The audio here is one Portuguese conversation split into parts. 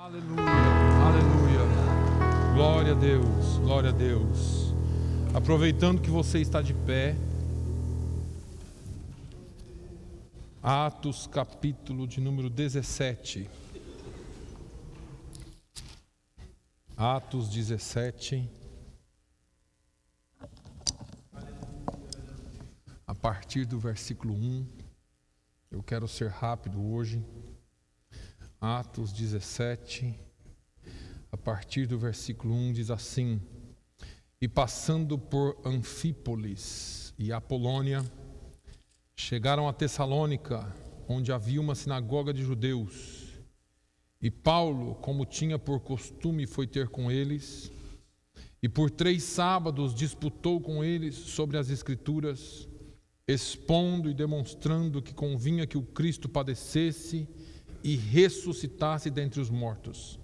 Aleluia, aleluia, glória a Deus, glória a Deus. Aproveitando que você está de pé, Atos capítulo de número 17. Atos 17. A partir do versículo 1. Eu quero ser rápido hoje. Atos 17, a partir do versículo 1, diz assim: E passando por Anfípolis e Apolônia, chegaram a Tessalônica, onde havia uma sinagoga de judeus. E Paulo, como tinha por costume, foi ter com eles, e por 3 sábados disputou com eles sobre as Escrituras, expondo e demonstrando que convinha que o Cristo padecesse e ressuscitasse dentre os mortos.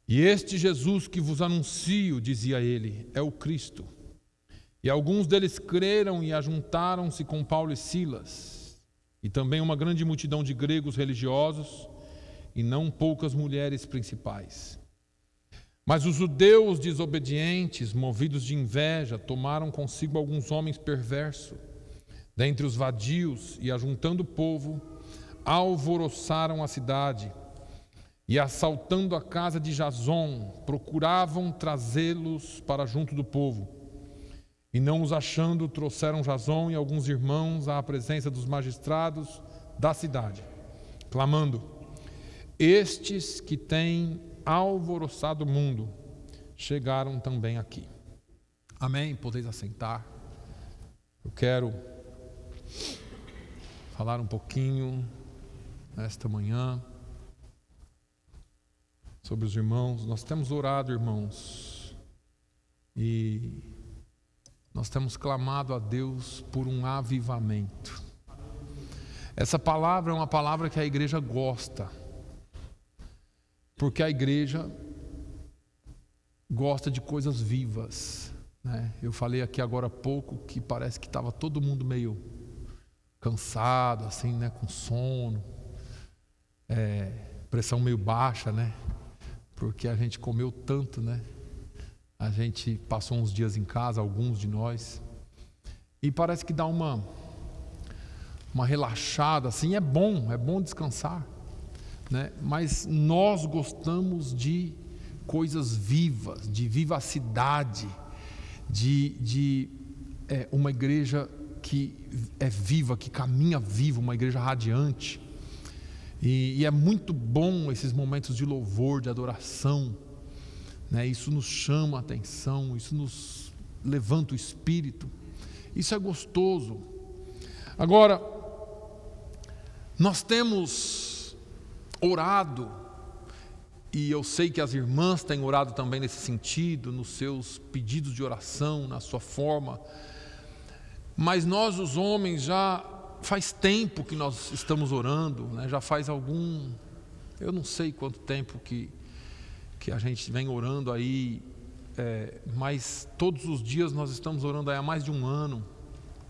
E este Jesus que vos anuncio, dizia ele, é o Cristo. E alguns deles creram e ajuntaram-se com Paulo e Silas, e também uma grande multidão de gregos religiosos, e não poucas mulheres principais. Mas os judeus desobedientes, movidos de inveja, tomaram consigo alguns homens perversos, dentre os vadios, e ajuntando o povo, alvoroçaram a cidade e, assaltando a casa de Jason, procuravam trazê-los para junto do povo. E não os achando, trouxeram Jason e alguns irmãos à presença dos magistrados da cidade, clamando: Estes que têm alvoroçado o mundo chegaram também aqui. Amém? Podeis assentar. Eu quero falar um pouquinho nesta manhã sobre os irmãos. Nós temos orado, irmãos, e nós temos clamado a Deus por um avivamento. Essa palavra é uma palavra que a igreja gosta, porque a igreja gosta de coisas vivas, né? Eu falei aqui agora há pouco que parece que estava todo mundo meio cansado, assim, né, com sono, pressão meio baixa, né, porque a gente comeu tanto, né, a gente passou uns dias em casa, alguns de nós, e parece que dá uma relaxada, assim. É bom descansar, né, mas nós gostamos de coisas vivas, de vivacidade, de uma igreja que é viva, que caminha viva, uma igreja radiante. E é muito bom esses momentos de louvor, de adoração, né? Isso nos chama a atenção, isso nos levanta o espírito, isso é gostoso. Agora, nós temos orado, e eu sei que as irmãs têm orado também nesse sentido, nos seus pedidos de oração, na sua forma, mas nós, os homens, já faz tempo que nós estamos orando, né? Já faz eu não sei quanto tempo que a gente vem orando aí, mas todos os dias nós estamos orando aí há mais de 1 ano,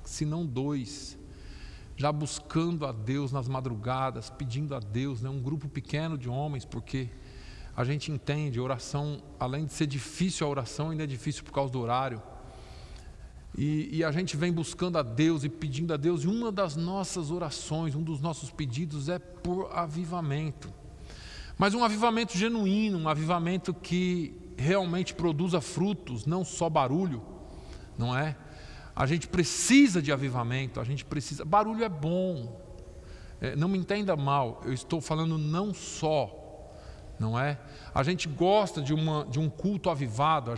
se não 2, já buscando a Deus nas madrugadas, pedindo a Deus, né? Um grupo pequeno de homens, porque a gente entende, oração, além de ser difícil a oração, ainda é difícil por causa do horário. E a gente vem buscando a Deus e pedindo a Deus, e uma das nossas orações, um dos nossos pedidos é por avivamento. Mas um avivamento genuíno, um avivamento que realmente produza frutos, não só barulho, não é? A gente precisa de avivamento, barulho é bom, não me entenda mal, eu estou falando não só, não é? A gente gosta de um culto avivado.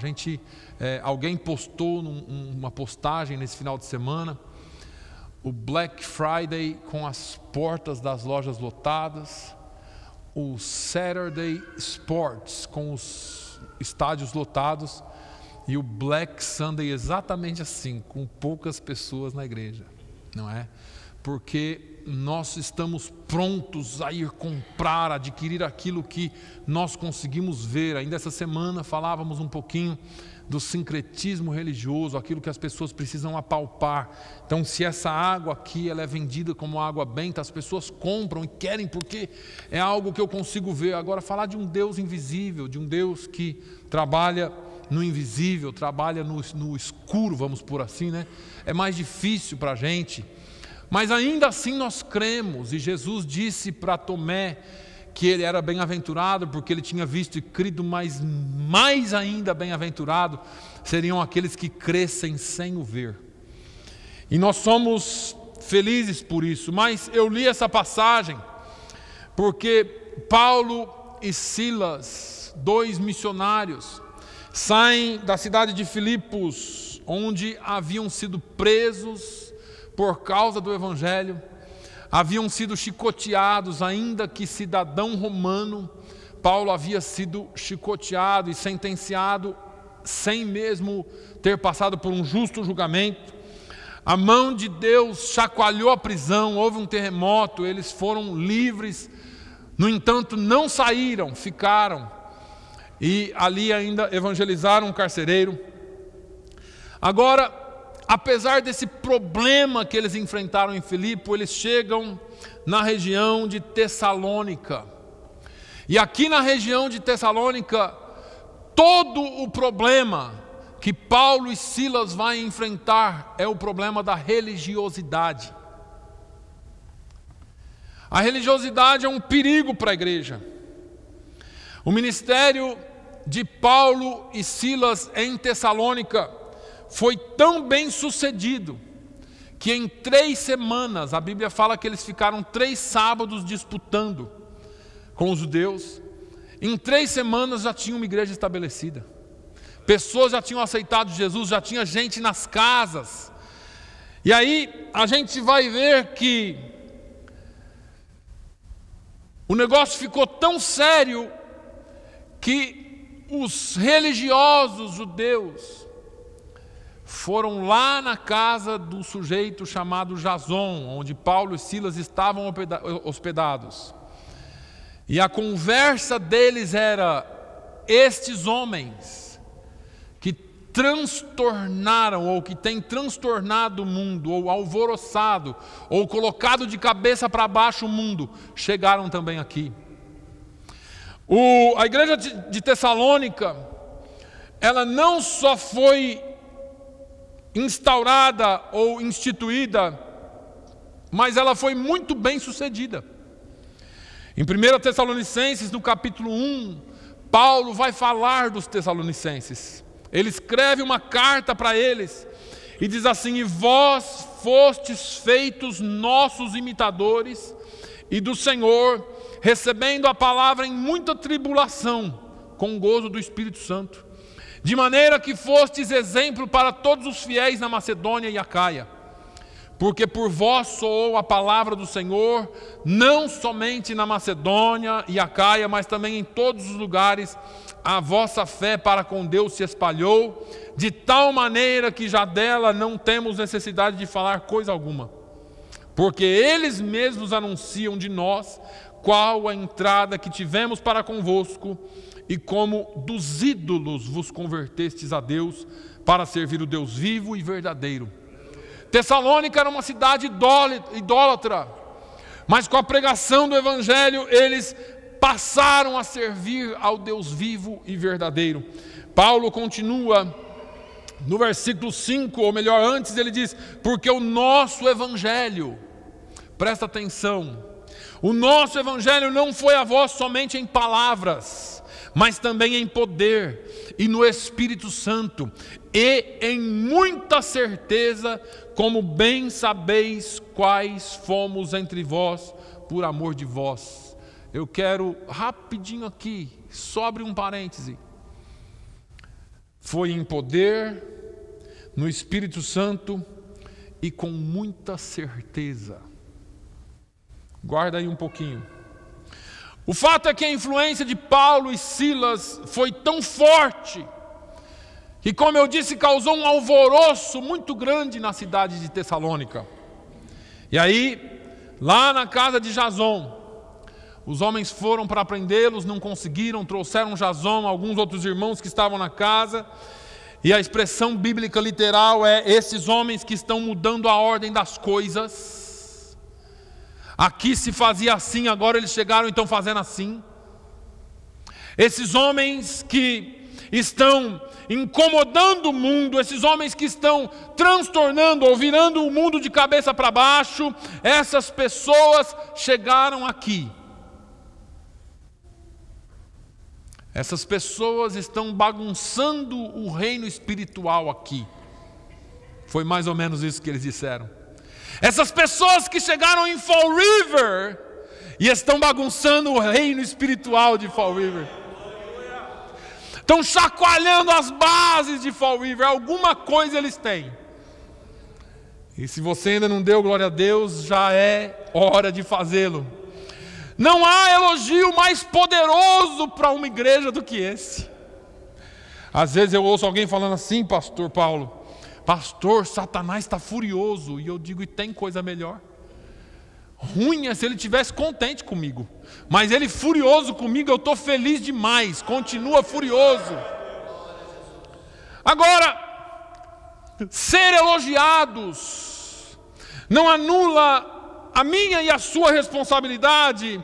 Alguém postou uma postagem nesse final de semana, o Black Friday com as portas das lojas lotadas, o Saturday Sports com os estádios lotados, e o Black Sunday exatamente assim, com poucas pessoas na igreja, não é? Porque nós estamos prontos a ir comprar, adquirir aquilo que nós conseguimos ver. Ainda essa semana falávamos um pouquinho do sincretismo religioso, aquilo que as pessoas precisam apalpar. Então, se essa água aqui ela é vendida como água benta, as pessoas compram e querem porque é algo que eu consigo ver. Agora, falar de um Deus invisível, de um Deus que trabalha no invisível, trabalha no escuro, vamos por assim, né? É mais difícil para a gente. Mas ainda assim nós cremos, e Jesus disse para Tomé que ele era bem-aventurado porque ele tinha visto e crido, mas mais ainda bem-aventurado seriam aqueles que crescem sem o ver. E nós somos felizes por isso. Mas eu li essa passagem porque Paulo e Silas, 2 missionários, saem da cidade de Filipos, onde haviam sido presos por causa do Evangelho, haviam sido chicoteados, ainda que cidadão romano. Paulo havia sido chicoteado e sentenciado sem mesmo ter passado por um justo julgamento. A mão de Deus chacoalhou a prisão, houve um terremoto, eles foram livres. No entanto, não saíram, ficaram. E ali ainda evangelizaram um carcereiro. Agora, apesar desse problema que eles enfrentaram em Filipe, eles chegam na região de Tessalônica. E aqui na região de Tessalônica, todo o problema que Paulo e Silas vão enfrentar é o problema da religiosidade. A religiosidade é um perigo para a igreja. O ministério de Paulo e Silas em Tessalônica foi tão bem sucedido que em 3 semanas, a Bíblia fala que eles ficaram 3 sábados disputando com os judeus. Em 3 semanas já tinha uma igreja estabelecida. Pessoas já tinham aceitado Jesus, já tinha gente nas casas. E aí a gente vai ver que o negócio ficou tão sério que os religiosos judeus foram lá na casa do sujeito chamado Jason, onde Paulo e Silas estavam hospedados. E a conversa deles era: estes homens que transtornaram, ou que têm transtornado o mundo, ou alvoroçado, ou colocado de cabeça para baixo o mundo, chegaram também aqui. A igreja de Tessalônica, ela não só foi instaurada ou instituída, mas ela foi muito bem sucedida. Em 1 Tessalonicenses, no capítulo 1, Paulo vai falar dos Tessalonicenses. Ele escreve uma carta para eles e diz assim: e vós fostes feitos nossos imitadores e do Senhor, recebendo a palavra em muita tribulação, com gozo do Espírito Santo, de maneira que fostes exemplo para todos os fiéis na Macedônia e Acaia. Porque por vós soou a palavra do Senhor, não somente na Macedônia e Acaia, mas também em todos os lugares. A vossa fé para com Deus se espalhou, de tal maneira que já dela não temos necessidade de falar coisa alguma. Porque eles mesmos anunciam de nós qual a entrada que tivemos para convosco, e como dos ídolos vos convertestes a Deus, para servir o Deus vivo e verdadeiro. Tessalônica era uma cidade idólatra, mas com a pregação do Evangelho eles passaram a servir ao Deus vivo e verdadeiro. Paulo continua no versículo 5, ou melhor, antes ele diz: porque o nosso Evangelho, presta atenção, o nosso Evangelho não foi a vós somente em palavras, mas também em poder e no Espírito Santo, e em muita certeza, como bem sabeis quais fomos entre vós por amor de vós. Eu quero rapidinho aqui, só abrir um parêntese. Foi em poder, no Espírito Santo e com muita certeza. Guarda aí um pouquinho. O fato é que a influência de Paulo e Silas foi tão forte que, como eu disse, causou um alvoroço muito grande na cidade de Tessalônica. E aí, lá na casa de Jason, os homens foram para prendê-los, não conseguiram, trouxeram Jason, alguns outros irmãos que estavam na casa, E a expressão bíblica literal é: esses homens que estão mudando a ordem das coisas. Aqui se fazia assim, agora eles chegaram e estão fazendo assim. Esses homens que estão incomodando o mundo, esses homens que estão transtornando ou virando o mundo de cabeça para baixo, essas pessoas chegaram aqui. Essas pessoas estão bagunçando o reino espiritual aqui. Foi mais ou menos isso que eles disseram. Essas pessoas que chegaram em Fall River e estão bagunçando o reino espiritual de Fall River. Estão chacoalhando as bases de Fall River. Alguma coisa eles têm. E se você ainda não deu glória a Deus, já é hora de fazê-lo. Não há elogio mais poderoso para uma igreja do que esse. Às vezes eu ouço alguém falando assim: pastor Paulo, pastor, Satanás está furioso. E eu digo: e tem coisa melhor? Ruim é se ele estivesse contente comigo, mas ele furioso comigo, eu estou feliz demais. Continua furioso. Agora, ser elogiados não anula a minha e a sua responsabilidade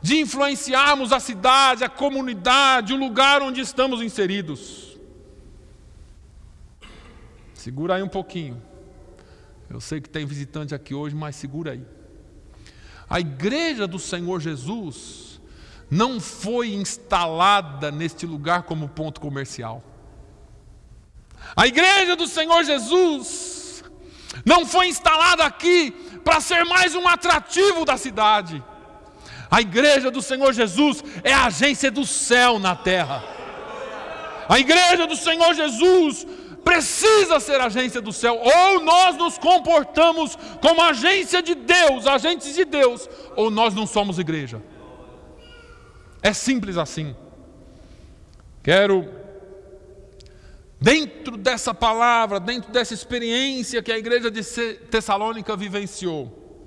de influenciarmos a cidade, a comunidade, o lugar onde estamos inseridos. Segura aí um pouquinho. Eu sei que tem visitante aqui hoje, mas segura aí. A igreja do Senhor Jesus não foi instalada neste lugar como ponto comercial. A igreja do Senhor Jesus não foi instalada aqui para ser mais um atrativo da cidade. A igreja do Senhor Jesus é a agência do céu na terra. A igreja do Senhor Jesus precisa ser agência do céu. Ou nós nos comportamos como agência de Deus, agentes de Deus, ou nós não somos igreja. É simples assim. Quero, dentro dessa palavra, dentro dessa experiência que a igreja de Tessalônica vivenciou,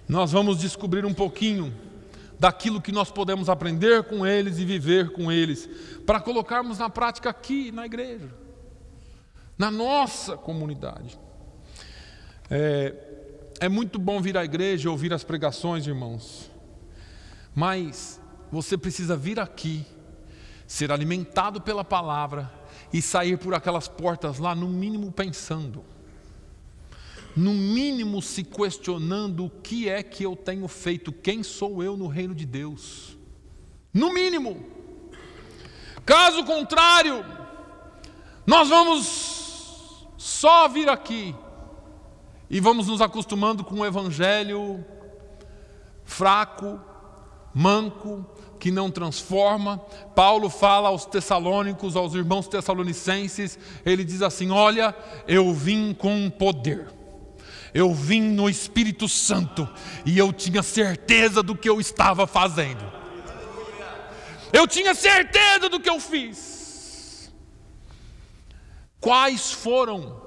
nós vamos descobrir um pouquinho daquilo que nós podemos aprender com eles e viver com eles, para colocarmos na prática aqui na igreja, na nossa comunidade. É muito bom vir à igreja e ouvir as pregações, irmãos, mas você precisa vir aqui, ser alimentado pela palavra e sair por aquelas portas lá, no mínimo pensando, no mínimo se questionando: o que é que eu tenho feito? Quem sou eu no reino de Deus? No mínimo. Caso contrário, nós vamos só vir aqui e vamos nos acostumando com um evangelho fraco, manco, que não transforma. Paulo fala aos tessalônicos, aos irmãos tessalonicenses, ele diz assim: olha, eu vim com poder, eu vim no Espírito Santo, e eu tinha certeza do que eu estava fazendo. Eu tinha certeza do que eu fiz. Quais foram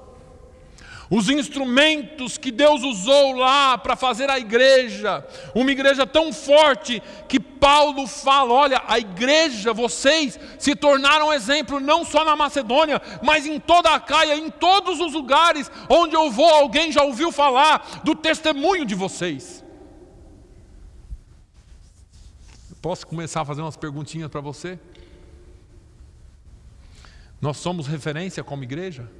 os instrumentos que Deus usou lá para fazer a igreja, uma igreja tão forte que Paulo fala: olha, a igreja, vocês se tornaram exemplo não só na Macedônia, mas em toda a Acaia, em todos os lugares onde eu vou, alguém já ouviu falar do testemunho de vocês. Posso começar a fazer umas perguntinhas para você? Nós somos referência como igreja?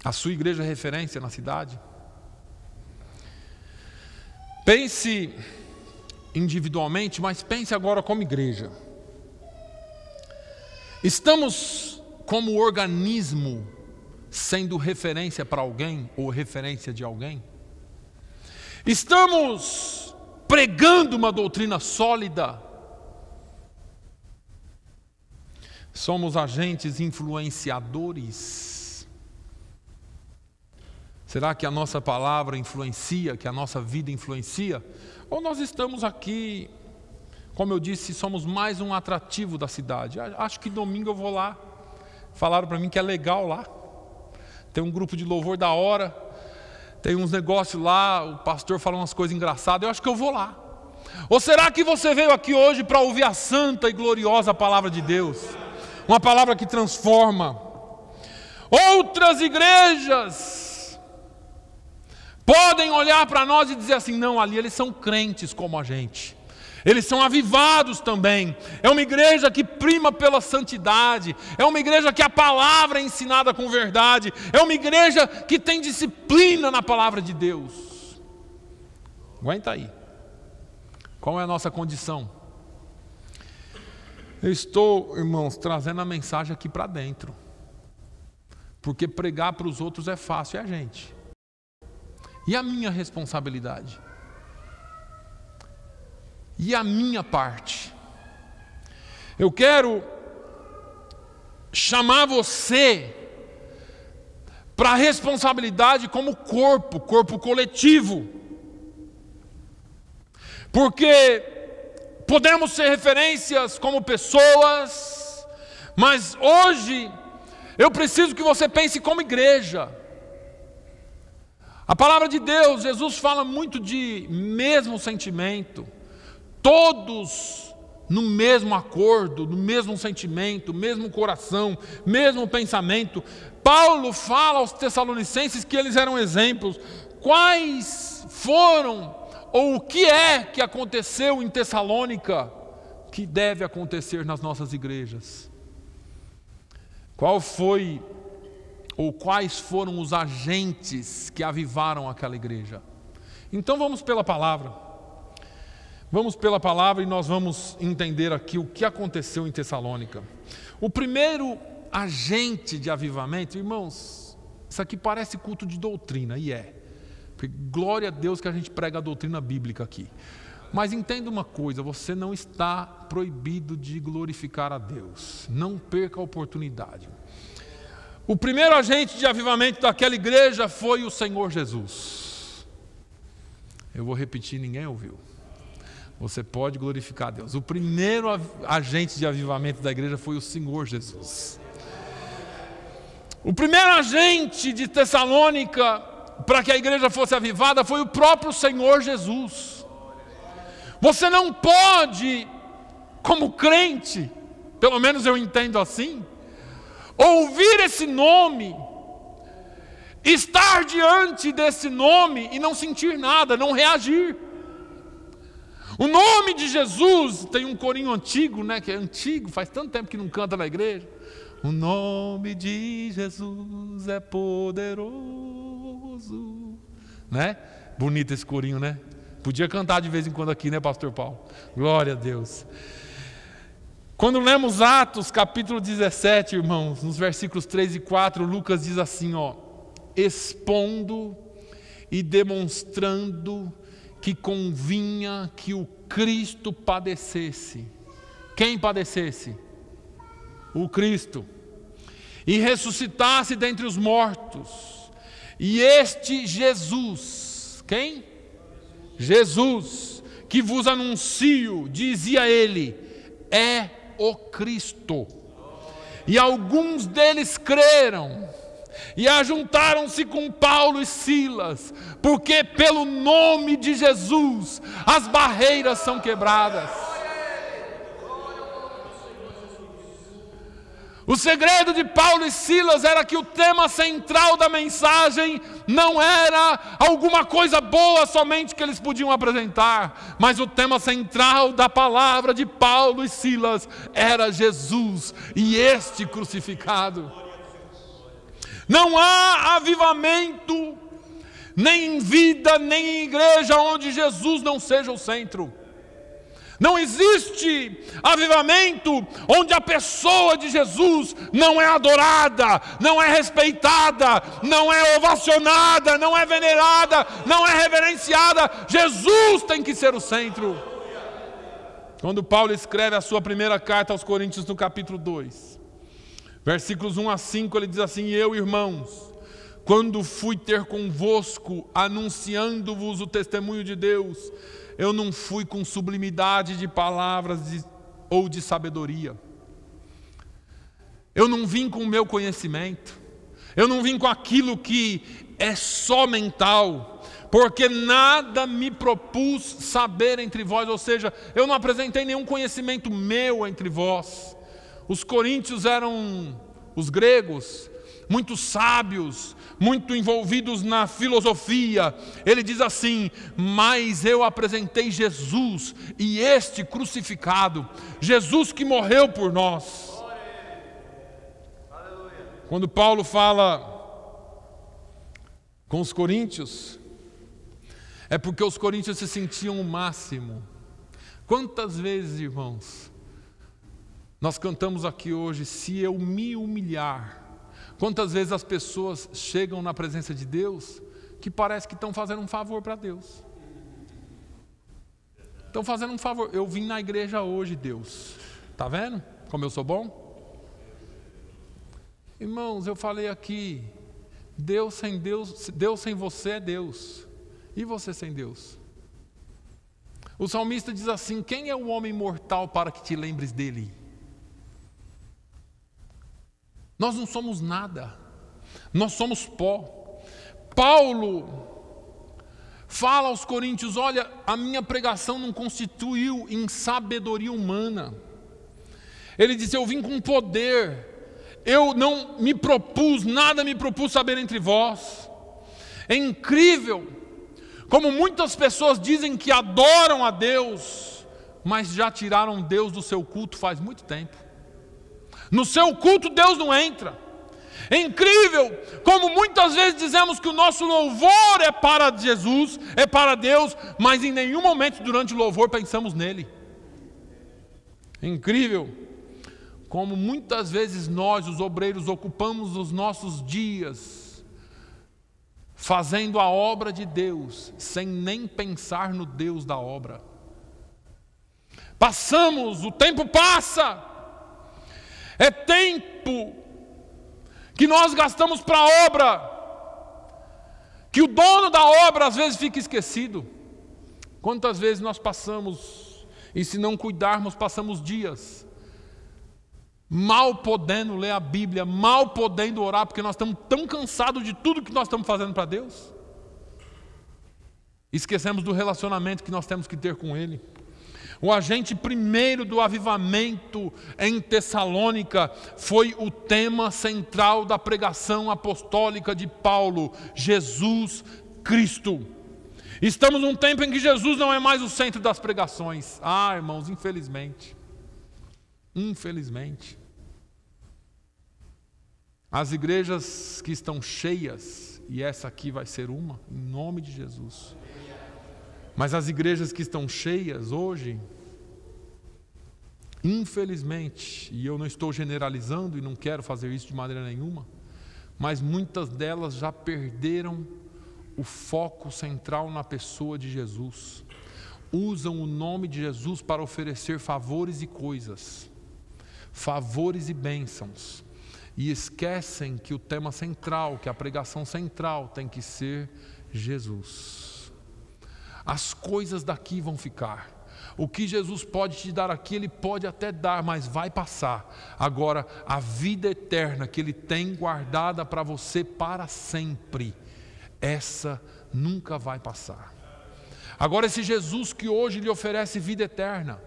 A sua igreja é referência na cidade? Pense individualmente, mas pense agora como igreja. Estamos como organismo sendo referência para alguém ou referência de alguém? Estamos pregando uma doutrina sólida? Somos agentes influenciadores? Será que a nossa palavra influencia, que a nossa vida influencia? Ou nós estamos aqui, como eu disse, somos mais um atrativo da cidade? Acho que domingo eu vou lá. Falaram para mim que é legal lá. Tem um grupo de louvor da hora. Tem uns negócios lá, o pastor fala umas coisas engraçadas. Eu acho que eu vou lá. Ou será que você veio aqui hoje para ouvir a santa e gloriosa palavra de Deus? uma palavra que transforma. Outras igrejas podem olhar para nós e dizer assim: não, ali eles são crentes como a gente. Eles são avivados também. É uma igreja que prima pela santidade. É uma igreja que a palavra é ensinada com verdade. É uma igreja que tem disciplina na palavra de Deus. Aguenta aí. Qual é a nossa condição? Eu estou, irmãos, trazendo a mensagem aqui para dentro. Porque pregar para os outros é fácil, é a gente. E a minha responsabilidade? E a minha parte? Eu quero chamar você para a responsabilidade como corpo coletivo. Porque podemos ser referências como pessoas, mas hoje eu preciso que você pense como igreja. A palavra de Deus, Jesus fala muito de mesmo sentimento. Todos no mesmo acordo, no mesmo sentimento, mesmo coração, mesmo pensamento. Paulo fala aos Tessalonicenses que eles eram exemplos. Quais foram, ou o que é que aconteceu em Tessalônica que deve acontecer nas nossas igrejas? Qual foi, ou quais foram os agentes que avivaram aquela igreja? Então vamos pela palavra. Vamos pela palavra e nós vamos entender aqui o que aconteceu em Tessalônica. O primeiro agente de avivamento, irmãos, isso aqui parece culto de doutrina, e é. Porque glória a Deus que a gente prega a doutrina bíblica aqui. Mas entenda uma coisa, você não está proibido de glorificar a Deus. Não perca a oportunidade. O primeiro agente de avivamento daquela igreja foi o Senhor Jesus. Eu vou repetir, ninguém ouviu. Você pode glorificar a Deus. O primeiro agente de avivamento da igreja foi o Senhor Jesus. O primeiro agente de Tessalônica para que a igreja fosse avivada foi o próprio Senhor Jesus. Você não pode, como crente, pelo menos eu entendo assim, ouvir esse nome, estar diante desse nome e não sentir nada, não reagir. O nome de Jesus, tem um corinho antigo, né, que é antigo, faz tanto tempo que não canta na igreja. O nome de Jesus é poderoso, né? Bonito esse corinho, né? Podia cantar de vez em quando aqui, né, pastor Paulo? Glória a Deus. Quando lemos Atos, capítulo 17, irmãos, nos versículos 3 e 4, Lucas diz assim, ó: expondo e demonstrando que convinha que o Cristo padecesse. Quem padecesse? O Cristo. E ressuscitasse dentre os mortos. E este Jesus, quem? Jesus, que vos anuncio, dizia ele, é o Cristo. E alguns deles creram e ajuntaram-se com Paulo e Silas, porque pelo nome de Jesus as barreiras são quebradas. O segredo de Paulo e Silas era que o tema central da mensagem não era alguma coisa boa somente que eles podiam apresentar, mas o tema central da palavra de Paulo e Silas era Jesus e este crucificado. Não há avivamento, nem em vida, nem em igreja, onde Jesus não seja o centro. Não existe avivamento onde a pessoa de Jesus não é adorada, não é respeitada, não é ovacionada, não é venerada, não é reverenciada. Jesus tem que ser o centro. Quando Paulo escreve a sua primeira carta aos Coríntios, no capítulo 2, versículos 1 a 5, ele diz assim: eu, irmãos, quando fui ter convosco, anunciando-vos o testemunho de Deus, eu não fui com sublimidade de palavras ou de sabedoria. Eu não vim com o meu conhecimento. Eu não vim com aquilo que é só mental. Porque nada me propus saber entre vós. Ou seja, eu não apresentei nenhum conhecimento meu entre vós. Os coríntios eram, os gregos, muito sábios, muito envolvidos na filosofia. Ele diz assim: mas eu apresentei Jesus, e este crucificado, Jesus que morreu por nós. Quando Paulo fala com os coríntios, é porque os coríntios se sentiam o máximo. Quantas vezes, irmãos, nós cantamos aqui hoje, se eu me humilhar. Quantas vezes as pessoas chegam na presença de Deus que parece que estão fazendo um favor para Deus. Estão fazendo um favor. Eu vim na igreja hoje, Deus. Está vendo como eu sou bom? Irmãos, eu falei aqui, Deus sem você é Deus. E você sem Deus? O salmista diz assim: quem é o homem mortal para que te lembres dele? Nós não somos nada, nós somos pó. Paulo fala aos coríntios: olha, a minha pregação não constituiu em sabedoria humana. Ele diz: eu vim com poder, eu não me propus, nada me propus saber entre vós. É incrível como muitas pessoas dizem que adoram a Deus, mas já tiraram Deus do seu culto faz muito tempo. No seu culto Deus não entra. É incrível como muitas vezes dizemos que o nosso louvor é para Jesus, é para Deus, mas em nenhum momento durante o louvor pensamos nele. É incrível como muitas vezes nós, os obreiros, ocupamos os nossos dias fazendo a obra de Deus, sem nem pensar no Deus da obra. Passamos, o tempo passa. É tempo que nós gastamos para a obra, que o dono da obra às vezes fica esquecido. Quantas vezes nós passamos, e se não cuidarmos, passamos dias mal podendo ler a Bíblia, mal podendo orar, porque nós estamos tão cansados de tudo que nós estamos fazendo para Deus. Esquecemos do relacionamento que nós temos que ter com Ele. O agente primeiro do avivamento em Tessalônica foi o tema central da pregação apostólica de Paulo: Jesus Cristo. Estamos num tempo em que Jesus não é mais o centro das pregações. Irmãos, infelizmente. Infelizmente. As igrejas que estão cheias, e essa aqui vai ser uma, em nome de Jesus. Mas as igrejas que estão cheias hoje, infelizmente, e eu não estou generalizando e não quero fazer isso de maneira nenhuma, mas muitas delas já perderam o foco central na pessoa de Jesus. Usam o nome de Jesus para oferecer favores e coisas, favores e bênçãos, e esquecem que o tema central, que a pregação central tem que ser Jesus. As coisas daqui vão ficar. O que Jesus pode te dar aqui, Ele pode até dar, mas vai passar. Agora, a vida eterna que Ele tem guardada para você para sempre, essa nunca vai passar. Agora, esse Jesus que hoje lhe oferece vida eterna,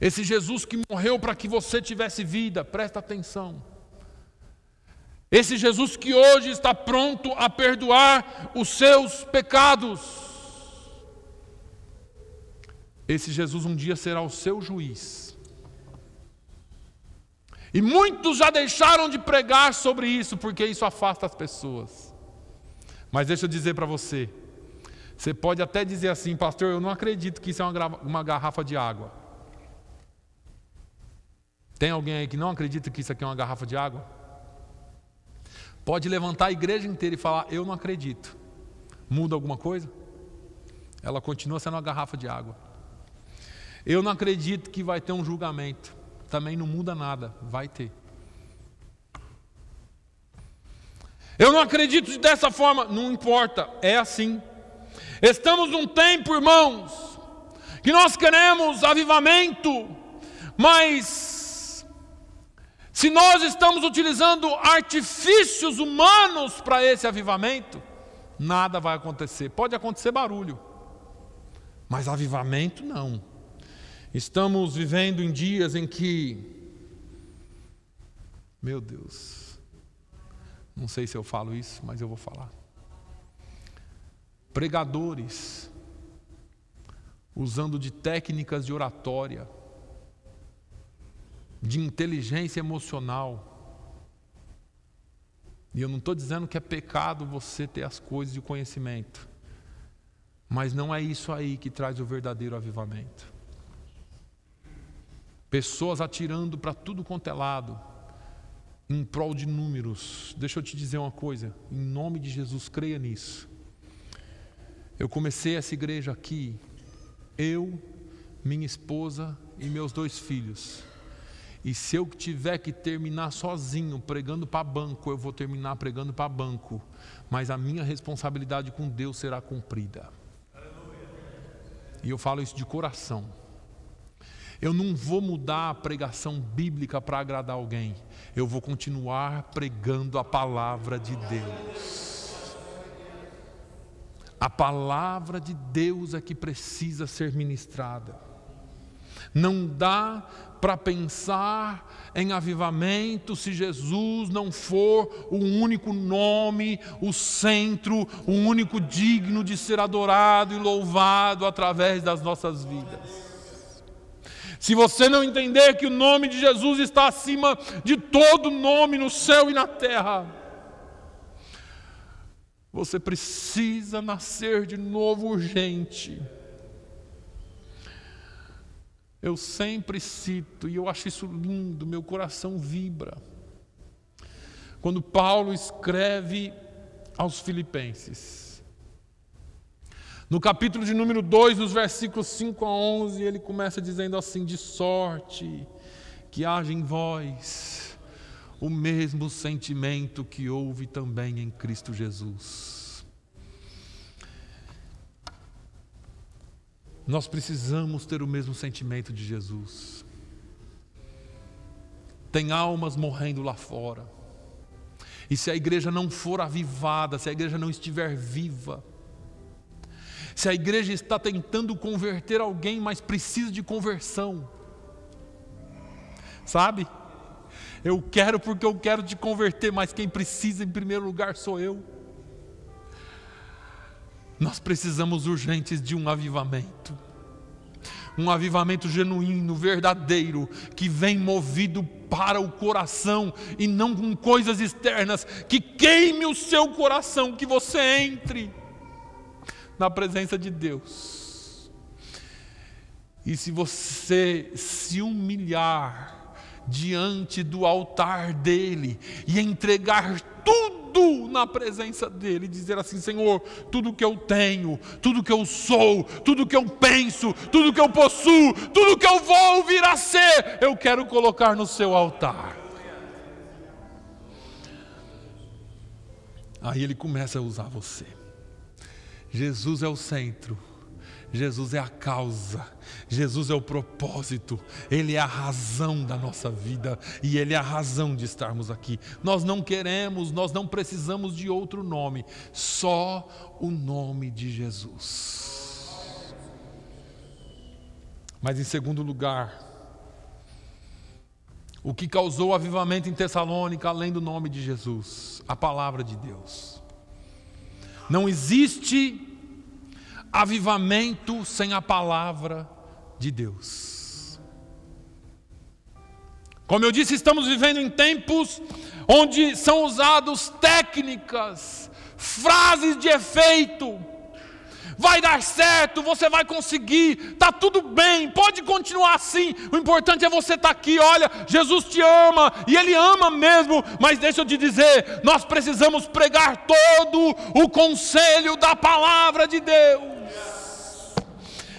esse Jesus que morreu para que você tivesse vida, presta atenção. Esse Jesus que hoje está pronto a perdoar os seus pecados. Esse Jesus um dia será o seu juiz. E muitos já deixaram de pregar sobre isso, porque isso afasta as pessoas. Mas deixa eu dizer para você, você pode até dizer assim: pastor, eu não acredito que isso é uma garrafa de água. Tem alguém aí que não acredita que isso aqui é uma garrafa de água? Pode levantar a igreja inteira e falar: eu não acredito. Muda alguma coisa? Ela continua sendo uma garrafa de água. Eu não acredito que vai ter um julgamento. Também não muda nada, vai ter. Eu não acredito dessa forma, não importa, é assim. Estamos num tempo, irmãos, que nós queremos avivamento, mas se nós estamos utilizando artifícios humanos para esse avivamento, nada vai acontecer. Pode acontecer barulho, mas avivamento não. Estamos vivendo em dias em que Meu Deus, não sei se eu falo isso, mas eu vou falar. Pregadores usando de técnicas de oratória, de inteligência emocional. E eu não estou dizendo que é pecado você ter as coisas de conhecimento, mas não é isso aí que traz o verdadeiro avivamento. Pessoas atirando para tudo quanto é lado, em prol de números. Deixa eu te dizer uma coisa, em nome de Jesus, creia nisso. Eu comecei essa igreja aqui, eu, minha esposa e meus 2 filhos. E se eu tiver que terminar sozinho, pregando para banco, eu vou terminar pregando para banco. Mas a minha responsabilidade com Deus será cumprida. E eu falo isso de coração. Eu não vou mudar a pregação bíblica para agradar alguém. Eu vou continuar pregando a palavra de Deus. A palavra de Deus é que precisa ser ministrada. Não dá para pensar em avivamento se Jesus não for o único nome, o centro, o único digno de ser adorado e louvado através das nossas vidas. Se você não entender que o nome de Jesus está acima de todo nome no céu e na terra, você precisa nascer de novo urgente. Eu sempre cito, e eu acho isso lindo, meu coração vibra, quando Paulo escreve aos Filipenses. No capítulo de número 2, nos versículos 5 a 11, ele começa dizendo assim: de sorte que haja em vós o mesmo sentimento que houve também em Cristo Jesus. Nós precisamos ter o mesmo sentimento de Jesus. Tem almas morrendo lá fora. E se a igreja não for avivada, se a igreja não estiver viva, se a igreja está tentando converter alguém, mas precisa de conversão, sabe? Eu quero porque eu quero te converter, mas quem precisa em primeiro lugar sou eu. Nós precisamos urgentes de um avivamento genuíno, verdadeiro, que vem movido para o coração e não com coisas externas, que queime o seu coração, que você entre na presença de Deus. E se você se humilhar diante do altar dele e entregar tudo na presença dele, dizer assim: Senhor, tudo que eu tenho, tudo que eu sou, tudo que eu penso, tudo que eu possuo, tudo que eu vou vir a ser, eu quero colocar no seu altar. Aí ele começa a usar você. Jesus é o centro, Jesus é a causa, Jesus é o propósito, Ele é a razão da nossa vida e Ele é a razão de estarmos aqui. Nós não queremos, nós não precisamos de outro nome, só o nome de Jesus. Mas em segundo lugar, o que causou o avivamento em Tessalônica, além do nome de Jesus? A palavra de Deus. Não existe avivamento sem a palavra de Deus. Como eu disse, estamos vivendo em tempos onde são usados técnicas, frases de efeito. Vai dar certo, você vai conseguir, está tudo bem, pode continuar assim, o importante é você estar aqui. Olha, Jesus te ama, e Ele ama mesmo, mas deixa eu te dizer, nós precisamos pregar todo o conselho da palavra de Deus.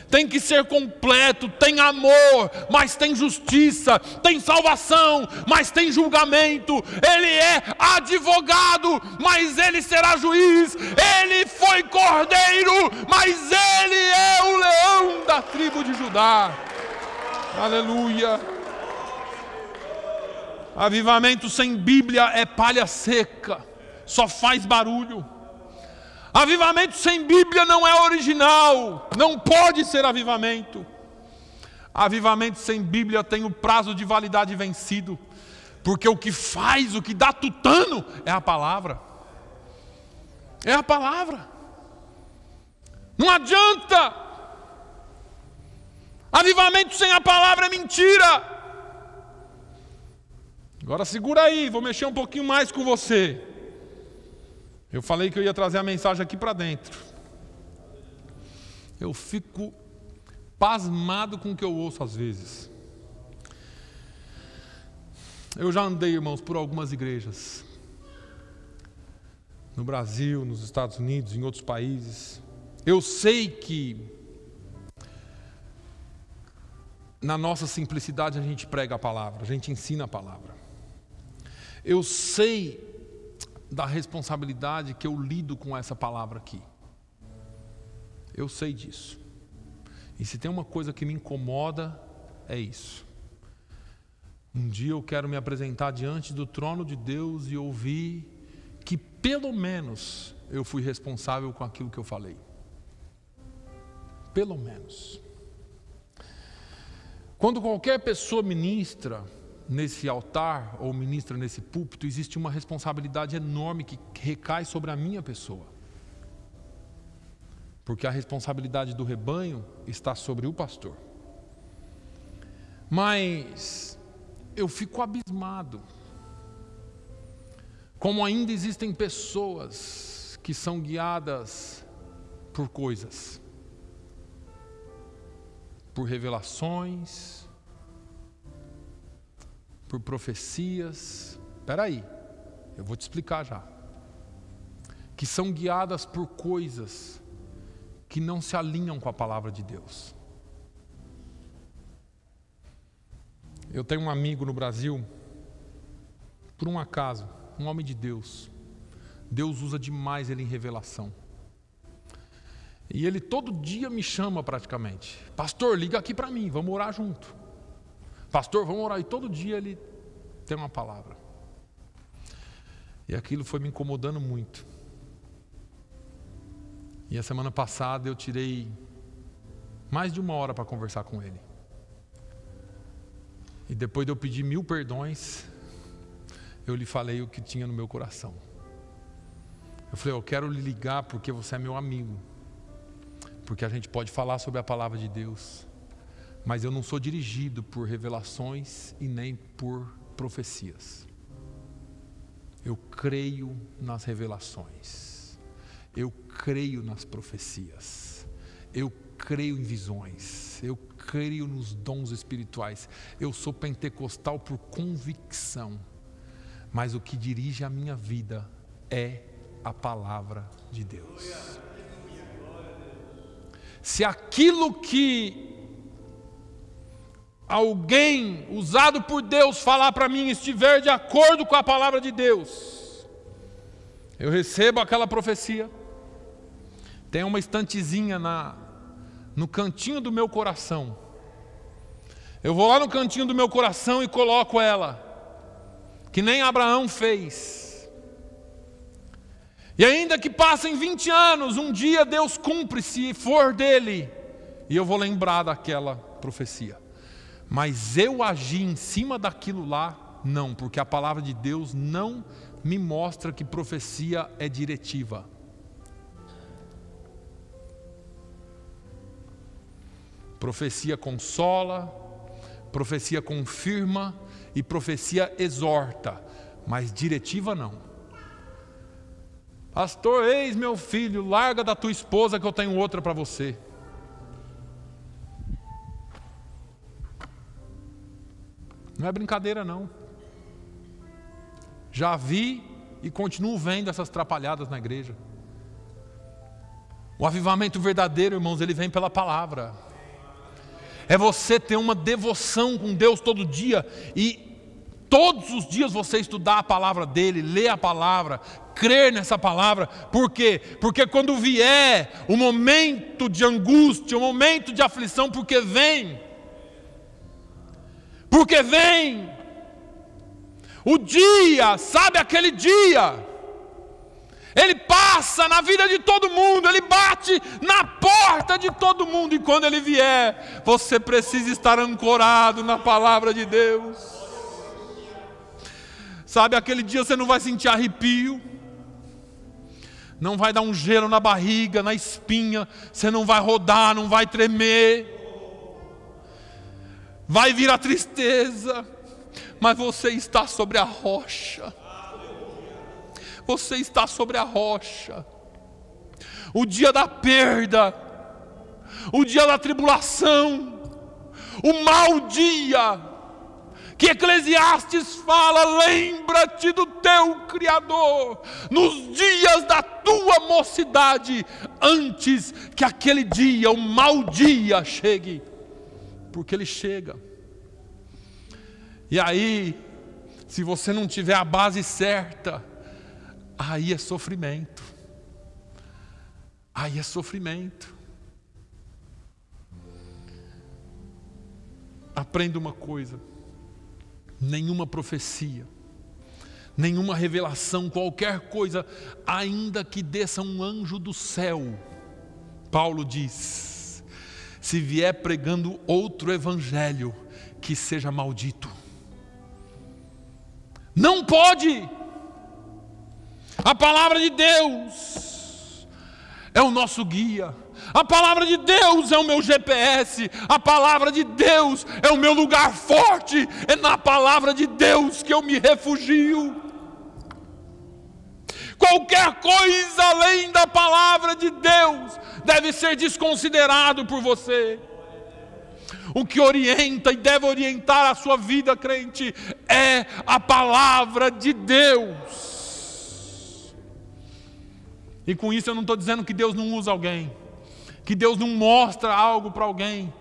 Tem que ser completo, tem amor, mas tem justiça, tem salvação, mas tem julgamento. Ele é advogado, mas Ele será juiz. Ele foi cordeiro, mas Ele é o leão da tribo de Judá. Aleluia. Avivamento sem Bíblia é palha seca, só faz barulho. Avivamento sem Bíblia não é original, não pode ser avivamento. Avivamento sem Bíblia tem o prazo de validade vencido. Porque o que faz, o que dá tutano é a palavra. É a palavra. Não adianta. Avivamento sem a palavra é mentira. Agora segura aí, vou mexer um pouquinho mais com você. Eu falei que eu ia trazer a mensagem aqui para dentro. Eu fico pasmado com o que eu ouço às vezes. Eu já andei, irmãos, por algumas igrejas. No Brasil, nos Estados Unidos, em outros países. Eu sei que na nossa simplicidade a gente prega a palavra, a gente ensina a palavra. Eu sei da responsabilidade que eu lido com essa palavra aqui. Eu sei disso. E se tem uma coisa que me incomoda, é isso. Um dia eu quero me apresentar diante do trono de Deus e ouvir que pelo menos eu fui responsável com aquilo que eu falei. Pelo menos. Quando qualquer pessoa ministra nesse altar ou ministra nesse púlpito, existe uma responsabilidade enorme que recai sobre a minha pessoa. Porque a responsabilidade do rebanho está sobre o pastor. Mas eu fico abismado. Como ainda existem pessoas que são guiadas por coisas. Por revelações, por profecias. Espera aí, eu vou te explicar já. Que são guiadas por coisas que não se alinham com a palavra de Deus. Eu tenho um amigo no Brasil, por um acaso, um homem de Deus. Deus usa demais ele em revelação. E ele todo dia me chama praticamente. Pastor, liga aqui para mim, vamos orar junto. Pastor, vamos orar. E todo dia ele tem uma palavra. E aquilo foi me incomodando muito. E a semana passada eu tirei mais de 1 hora para conversar com ele. E depois de eu pedir 1000 perdões, eu lhe falei o que tinha no meu coração. Eu falei, eu quero lhe ligar porque você é meu amigo. Porque a gente pode falar sobre a palavra de Deus, mas eu não sou dirigido por revelações e nem por profecias. Eu creio nas revelações, eu creio nas profecias, eu creio em visões, eu creio nos dons espirituais. Eu sou pentecostal por convicção, mas o que dirige a minha vida é a palavra de Deus. Se aquilo que alguém usado por Deus falar para mim estiver de acordo com a palavra de Deus, eu recebo aquela profecia. Tem uma estantezinha no cantinho do meu coração. Eu vou lá no cantinho do meu coração e coloco ela, que nem Abraão fez. E ainda que passem 20 anos, um dia Deus cumpre, se for dele, e eu vou lembrar daquela profecia. Mas eu agir em cima daquilo lá, não, porque a palavra de Deus não me mostra que profecia é diretiva. Profecia consola, profecia confirma e profecia exorta, mas diretiva não. Pastor, eis meu filho, larga da tua esposa que eu tenho outra para você. Não é brincadeira não. Já vi e continuo vendo essas atrapalhadas na igreja. O avivamento verdadeiro, irmãos, ele vem pela palavra. É você ter uma devoção com Deus todo dia e todos os dias você estudar a palavra dele, ler a palavra, crer nessa palavra. Por quê? Porque quando vier o momento de angústia, o momento de aflição, porque vem o dia, sabe aquele dia, ele passa na vida de todo mundo, ele bate na porta de todo mundo, e quando ele vier, você precisa estar ancorado na palavra de Deus. Sabe, aquele dia você não vai sentir arrepio, não vai dar um gelo na barriga, na espinha, você não vai rodar, não vai tremer, vai vir a tristeza, mas você está sobre a rocha. Você está sobre a rocha. O dia da perda, o dia da tribulação, o mau dia, que Eclesiastes fala, lembra-te do teu Criador, nos dias da tua mocidade, antes que aquele dia, o mau dia chegue, porque ele chega. E aí, se você não tiver a base certa, aí é sofrimento. Aí é sofrimento. Aprenda uma coisa: nenhuma profecia, nenhuma revelação, qualquer coisa, ainda que desça um anjo do céu, Paulo diz, se vier pregando outro evangelho, que seja maldito. Não pode. A palavra de Deus é o nosso guia. A palavra de Deus é o meu GPS. A palavra de Deus é o meu lugar forte. É na palavra de Deus que eu me refugio. Qualquer coisa além da palavra de Deus deve ser desconsiderado por você. O que orienta e deve orientar a sua vida, crente, é a palavra de Deus. E com isso eu não estou dizendo que Deus não usa alguém, que Deus não mostra algo para alguém.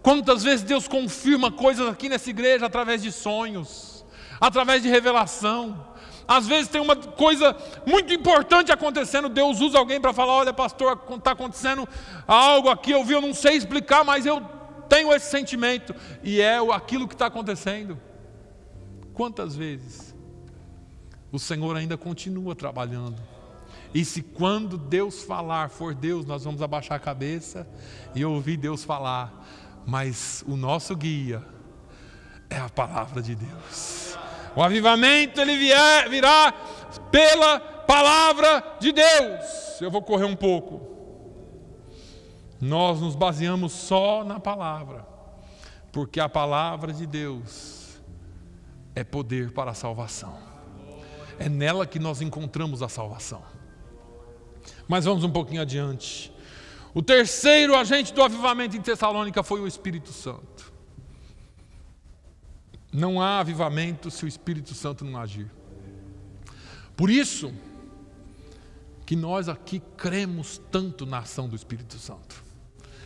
Quantas vezes Deus confirma coisas aqui nessa igreja através de sonhos, através de revelação. Às vezes tem uma coisa muito importante acontecendo, Deus usa alguém para falar, olha pastor, está acontecendo algo aqui, eu não sei explicar, mas eu tenho esse sentimento, e é aquilo que está acontecendo. Quantas vezes o Senhor ainda continua trabalhando? E se quando Deus falar for Deus, nós vamos abaixar a cabeça e ouvir Deus falar, mas o nosso guia é a palavra de Deus. O avivamento ele virá pela palavra de Deus. Eu vou correr um pouco. Nós nos baseamos só na palavra, porque a palavra de Deus é poder para a salvação. É nela que nós encontramos a salvação. Mas vamos um pouquinho adiante. O terceiro agente do avivamento em Tessalônica foi o Espírito Santo. Não há avivamento se o Espírito Santo não agir. Por isso que nós aqui cremos tanto na ação do Espírito Santo.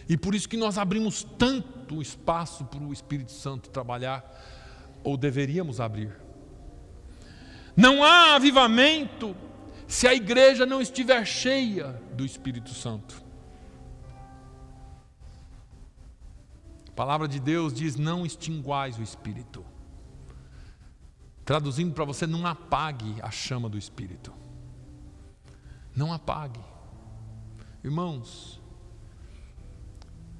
E por isso que nós abrimos tanto espaço para o Espírito Santo trabalhar, ou deveríamos abrir. Não há avivamento se a igreja não estiver cheia do Espírito Santo. A palavra de Deus diz, não extinguais o Espírito. Traduzindo para você, não apague a chama do Espírito. Não apague. Irmãos,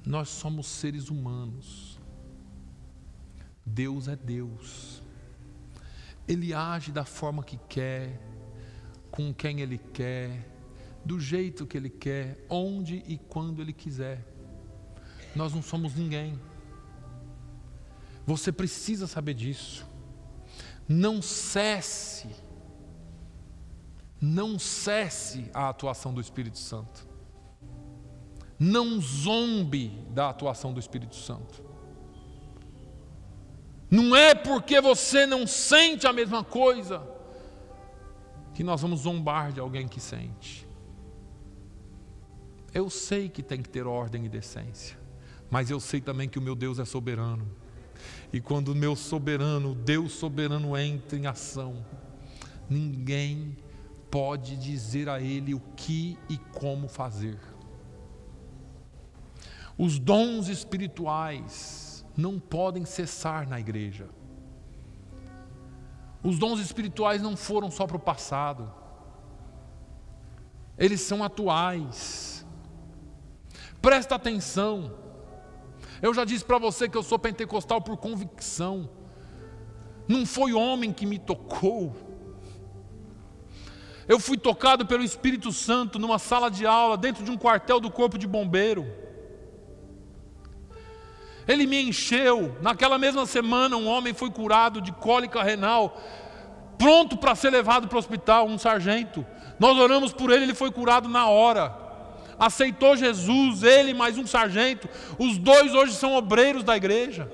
nós somos seres humanos. Deus é Deus. Ele age da forma que quer, com quem Ele quer, do jeito que Ele quer, onde e quando Ele quiser. Nós não somos ninguém. Você precisa saber disso. Não cesse a atuação do Espírito Santo. Não zombe da atuação do Espírito Santo. Não é porque você não sente a mesma coisa que nós vamos zombar de alguém que sente. Eu sei que tem que ter ordem e decência, mas eu sei também que o meu Deus é soberano. E quando o meu soberano, Deus soberano entra em ação, ninguém pode dizer a Ele o que e como fazer. Os dons espirituais não podem cessar na igreja. Os dons espirituais não foram só para o passado. Eles são atuais. Presta atenção. Eu já disse para você que eu sou pentecostal por convicção. Não foi homem que me tocou. Eu fui tocado pelo Espírito Santo numa sala de aula, dentro de um quartel do Corpo de Bombeiro. Ele me encheu. Naquela mesma semana, um homem foi curado de cólica renal, pronto para ser levado para o hospital, um sargento. Nós oramos por ele, ele foi curado na hora. Aceitou Jesus, ele mais um sargento. Os dois hoje são obreiros da igreja.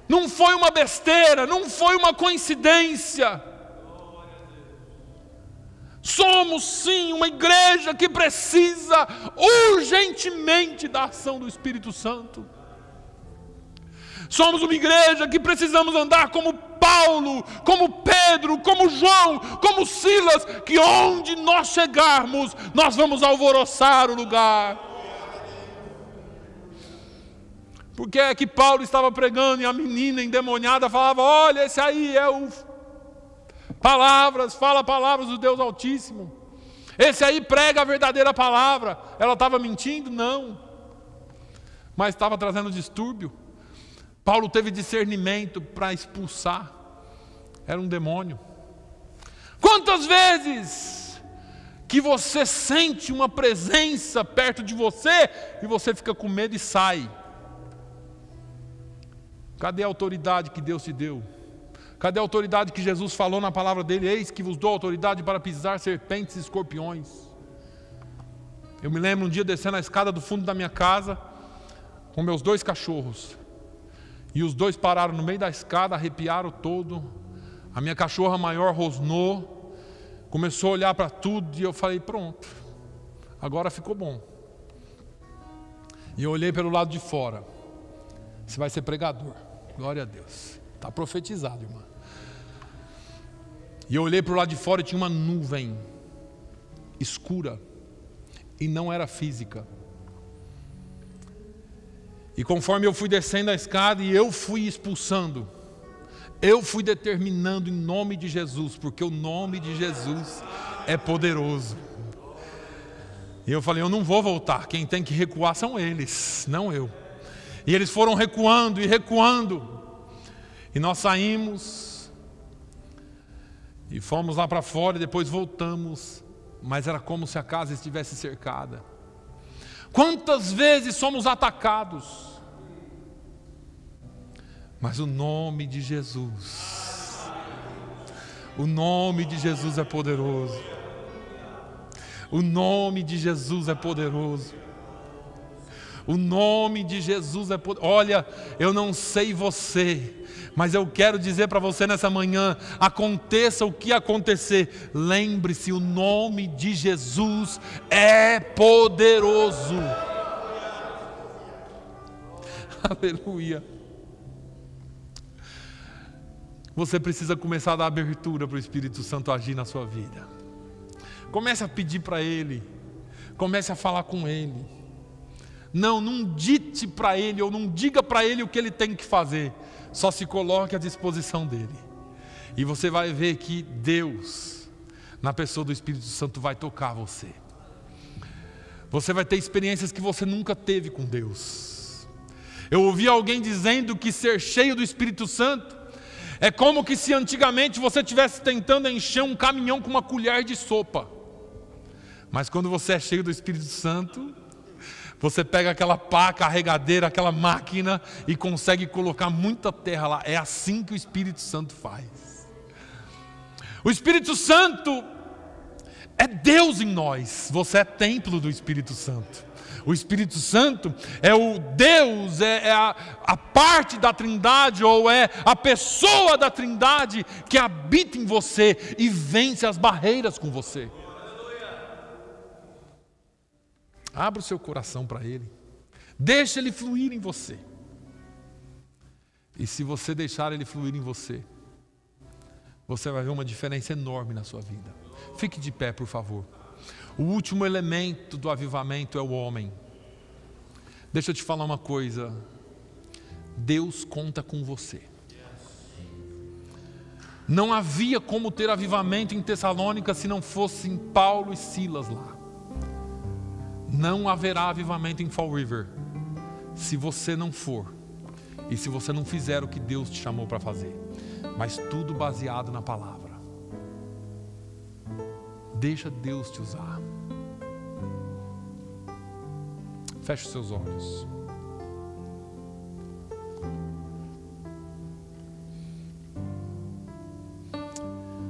Não foi uma besteira, não foi uma coincidência. Somos sim uma igreja que precisa urgentemente da ação do Espírito Santo. Somos uma igreja que precisamos andar como Paulo, como Pedro, como João, como Silas, que onde nós chegarmos, nós vamos alvoroçar o lugar. Porque é que Paulo estava pregando e a menina endemoniada falava: olha, esse aí é o fala palavras do Deus Altíssimo. Esse aí prega a verdadeira palavra. Ela estava mentindo? Não. Mas estava trazendo distúrbio. Paulo teve discernimento para expulsar. Era um demônio. Quantas vezes que você sente uma presença perto de você e você fica com medo e sai? Cadê a autoridade que Deus te deu? Cadê a autoridade que Jesus falou na palavra dele? Eis que vos dou autoridade para pisar serpentes e escorpiões. Eu me lembro um dia descendo a escada do fundo da minha casa com meus 2 cachorros. E os 2 pararam no meio da escada, arrepiaram todo. A minha cachorra maior rosnou, começou a olhar para tudo e eu falei: pronto, agora ficou bom. E eu olhei pelo lado de fora. Você vai ser pregador. Glória a Deus. Está profetizado, irmã. E eu olhei para o lado de fora e tinha uma nuvem escura. E não era física. E conforme eu fui descendo a escada e eu fui expulsando, eu fui determinando em nome de Jesus, porque o nome de Jesus é poderoso. E eu falei: eu não vou voltar. Quem tem que recuar são eles, não eu. E eles foram recuando e recuando. E nós saímos e fomos lá para fora e depois voltamos, mas era como se a casa estivesse cercada. Quantas vezes somos atacados, mas o nome de Jesus, o nome de Jesus é poderoso. O nome de Jesus é poderoso. O nome de Jesus é poderoso. Olha, eu não sei você, mas eu quero dizer para você nessa manhã: aconteça o que acontecer, lembre-se, o nome de Jesus é poderoso. Aleluia. Você precisa começar a dar abertura para o Espírito Santo agir na sua vida. Comece a pedir para Ele, comece a falar com Ele. Não dite para Ele, ou não diga para Ele o que Ele tem que fazer. Só se coloque à disposição dEle. E você vai ver que Deus, na pessoa do Espírito Santo, vai tocar você. Você vai ter experiências que você nunca teve com Deus. Eu ouvi alguém dizendo que ser cheio do Espírito Santo é como que se antigamente você estivesse tentando encher um caminhão com uma colher de sopa. Mas quando você é cheio do Espírito Santo, você pega aquela pá carregadeira, aquela máquina e consegue colocar muita terra lá. É assim que o Espírito Santo faz. O Espírito Santo é Deus em nós. Você é templo do Espírito Santo. O Espírito Santo é o Deus, é a parte da Trindade, ou é a pessoa da Trindade que habita em você e vence as barreiras com você. Abra o seu coração para Ele. Deixe Ele fluir em você. E se você deixar Ele fluir em você, você vai ver uma diferença enorme na sua vida. Fique de pé, por favor. O último elemento do avivamento é o homem. Deixa eu te falar uma coisa. Deus conta com você. Não havia como ter avivamento em Tessalônica se não fossem Paulo e Silas lá. Não haverá avivamento em Fall River se você não for e se você não fizer o que Deus te chamou para fazer, mas tudo baseado na palavra. Deixa Deus te usar. Feche os seus olhos.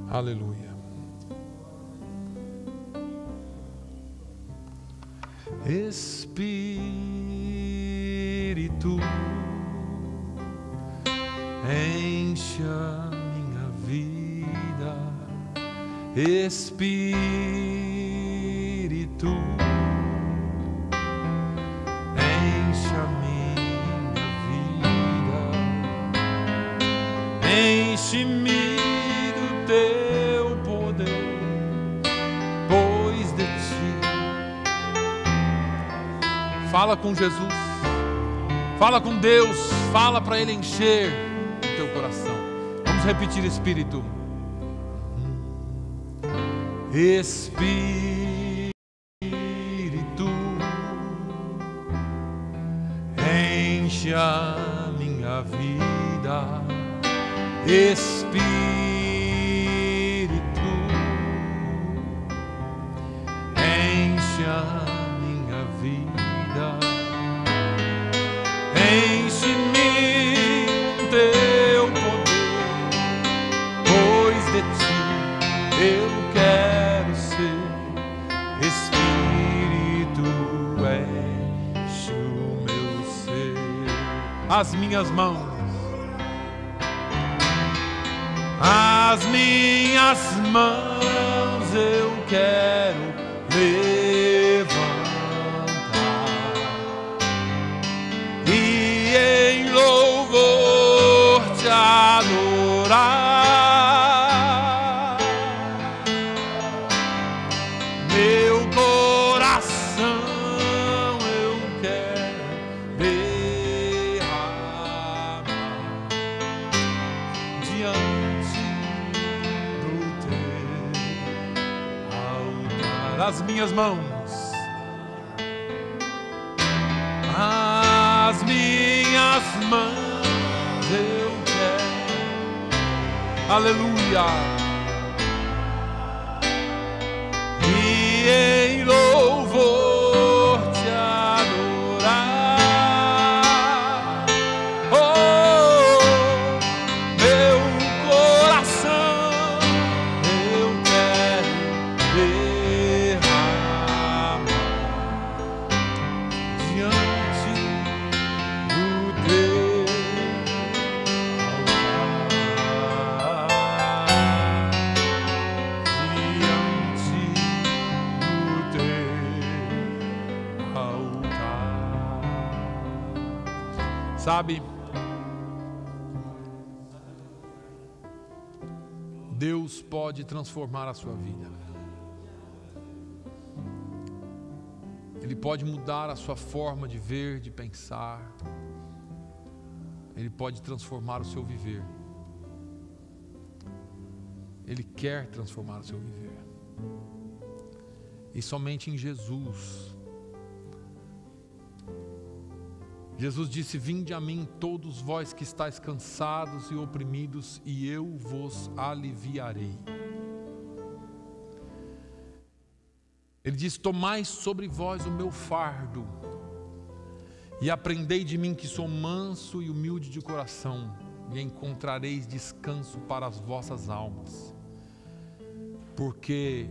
Aleluia. Espírito, enche a minha vida. Espírito, enche a minha vida. Enche-me do teu poder, pois de ti. Fala com Jesus, fala com Deus, fala para Ele encher o teu coração. Vamos repetir: Espírito. Espírito, enche a minha vida. Espírito, enche a minha vida. Enche-me com teu poder, pois de ti eu quero ser. Espírito, enche o meu ser. As minhas mãos, as minhas mãos eu quero levantar e em louvor te adorar. Meu coração eu quero derramar diante do teu altar. As minhas mãos, as minhas mãos eu quero, aleluia, e em louvor te adorar. Oh, meu coração eu quero derramar diante do teu altar. Sabe, Deus pode transformar a sua vida. Ele pode mudar a sua forma de ver, de pensar. Ele pode transformar o seu viver. Ele quer transformar o seu viver. E somente em Jesus. Jesus disse: vinde a mim todos vós que estáis cansados e oprimidos, e eu vos aliviarei. Ele diz: tomai sobre vós o meu fardo e aprendei de mim, que sou manso e humilde de coração, e encontrareis descanso para as vossas almas, porque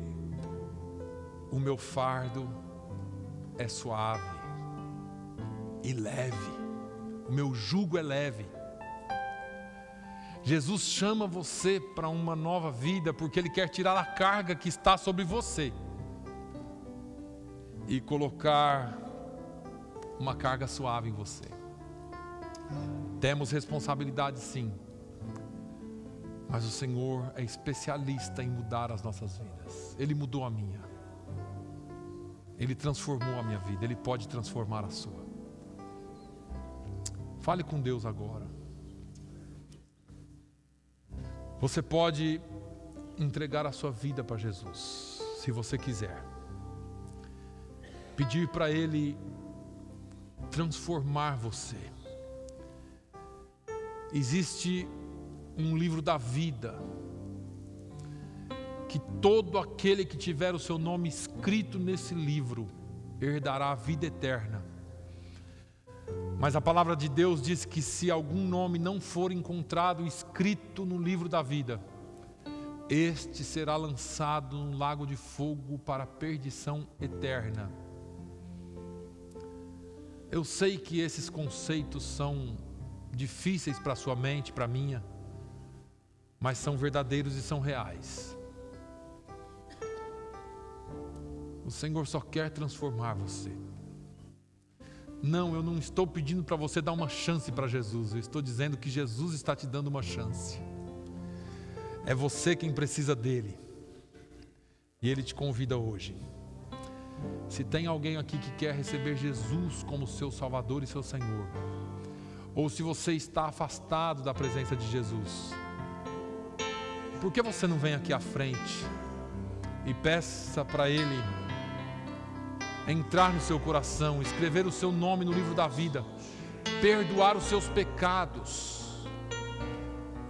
o meu fardo é suave e leve, o meu jugo é leve. Jesus chama você para uma nova vida, porque Ele quer tirar a carga que está sobre você e colocar uma carga suave em você. Temos responsabilidade, sim, mas o Senhor é especialista em mudar as nossas vidas. Ele mudou a minha, Ele transformou a minha vida, Ele pode transformar a sua. Fale com Deus agora. Você pode entregar a sua vida para Jesus, se você quiser. Pedir para Ele transformar você. existe um livro da vida, que todo aquele que tiver o seu nome escrito nesse livro herdará a vida eterna. Mas a palavra de Deus diz que se algum nome não for encontrado escrito no livro da vida, este será lançado num lago de fogo para a perdição eterna. Eu sei que esses conceitos são difíceis para a sua mente, para a minha, mas são verdadeiros e são reais. O Senhor só quer transformar você. Não, eu não estou pedindo para você dar uma chance para Jesus. Eu estou dizendo que Jesus está te dando uma chance. É você quem precisa dele. E ele te convida hoje. Se tem alguém aqui que quer receber Jesus como seu Salvador e seu Senhor, ou se você está afastado da presença de Jesus, por que você não vem aqui à frente e peça para Ele entrar no seu coração, escrever o seu nome no livro da vida, perdoar os seus pecados,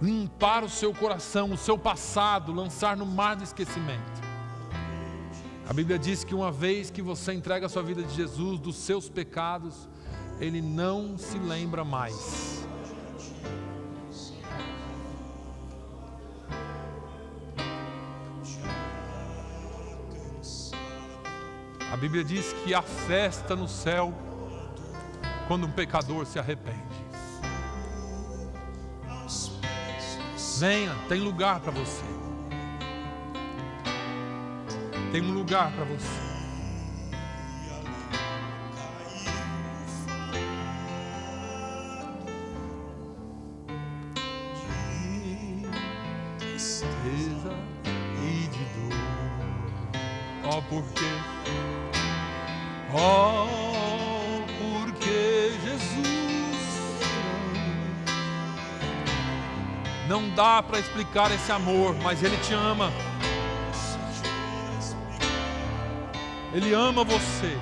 limpar o seu coração, o seu passado, lançar no mar do esquecimento? A Bíblia diz que uma vez que você entrega a sua vida de Jesus, dos seus pecados, Ele não se lembra mais. A Bíblia diz que há festa no céu quando um pecador se arrepende. Venha, tem lugar para você. Tem um lugar para você. Tristeza e de dor. Ó, porque Jesus não dá para explicar esse amor, mas Ele te ama. Ele ama você.